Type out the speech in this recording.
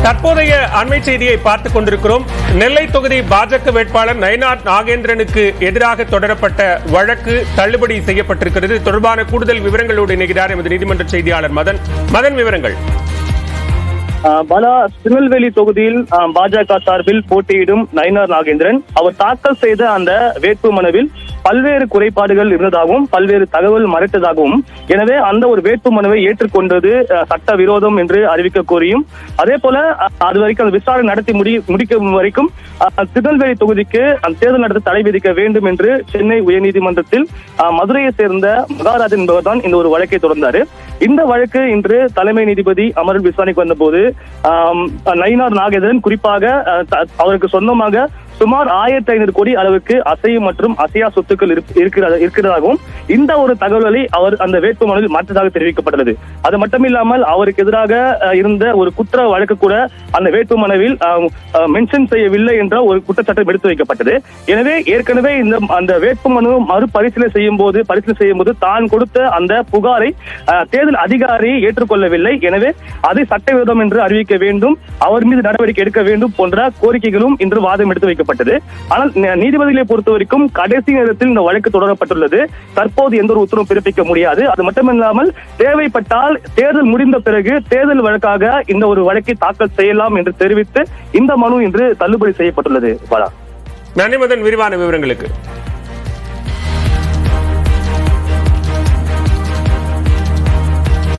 தற்போதைய அண்மை செய்தியை பார்த்துக் கொண்டிருக்கிறோம். நெல்லை தொகுதி பாஜக வேட்பாளர் நயினார் நாகேந்திரனுக்கு எதிராக தொடரப்பட்ட வழக்கு தள்ளுபடி செய்யப்பட்டிருக்கிறது. தொடர்பான கூடுதல் விவரங்களோடு இணைகிறார் எமது நீதிமன்ற செய்தியாளர் மதன். விவரங்கள். பாலா, திருநெல்வேலி தொகுதியில் பாஜக சார்பில் போட்டியிடும் நயினார் நாகேந்திரன் அவர் தாக்கல் செய்த அந்த வேட்பு மனுவில் பல்வேறு குறைபாடுகள் இருந்ததாகவும் பல்வேறு தகவல் மறைத்ததாகவும், எனவே அந்த ஒரு வேட்பு மனுவை ஏற்றுக்கொண்டது சட்ட விரோதம் என்று அறிவிக்க கோரியும், அதே போல அது வரைக்கும் அந்த விசாரணை நடத்தி முடிக்கும் வரைக்கும் திருநெல்வேலி தொகுதிக்கு அந்த தேர்தல் நடத்த தடை விதிக்க வேண்டும் என்று சென்னை உயர்நீதிமன்றத்தில் மதுரையை சேர்ந்த மகாராஜன் என்பவர் தான் இந்த ஒரு வழக்கை தொடர்ந்தார். இந்த வழக்கு இன்று தலைமை நீதிபதி அமர்வில் விசாரணைக்கு வந்தபோது நயினார் நாகேந்திரன் குறிப்பாக அவருக்கு சொந்தமாக சுமார் 1500 கோடி அளவுக்கு அசையும் மற்றும் அசையா சொத்துக்கள் இருக்கிறதாகவும் இந்த ஒரு தகவல்களை அவர் அந்த வேட்புமனுவில் மாற்றதாக தெரிவிக்கப்பட்டுள்ளது. அது மட்டுமில்லாமல் அவருக்கு எதிராக இருந்த ஒரு குற்ற வழக்கு கூட அந்த வேட்புமனுவில் மென்ஷன் செய்யவில்லை என்ற ஒரு குற்றச்சாட்டு எடுத்து வைக்கப்பட்டது. எனவே ஏற்கனவே அந்த வேட்புமனு மறுபரிசீலனை செய்யும் போது தான் கொடுத்த அந்த புகாரை தேர்தல் அதிகாரி ஏற்றுக்கொள்ளவில்லை. எனவே அதை சட்டவிரோதம் என்று அறிவிக்க வேண்டும், அவர் மீது நடவடிக்கை எடுக்க வேண்டும் போன்ற கோரிக்கைகளும் இன்று வாதம் எடுத்து வைக்கப்பட்டது. ஆனால் நீதிபதிகளை பொறுத்தவரைக்கும் கடைசி நேரத்தில் இந்த வழக்கு தொடரப்பட்டுள்ளது. தற்போது எந்த ஒரு உத்தரவும் பிறப்பிக்க முடியாது. அது மட்டுமில்லாமல் தேவைப்பட்டால் தேர்தல் முடிந்த பிறகு தேர்தல் வழக்காக இந்த ஒரு வழக்கை தாக்கல் செய்யலாம் என்று தெரிவித்து இந்த மனு இன்று தள்ளுபடி செய்யப்பட்டுள்ளது. நன்றி மதன், விரிவான விவரங்களுக்கு.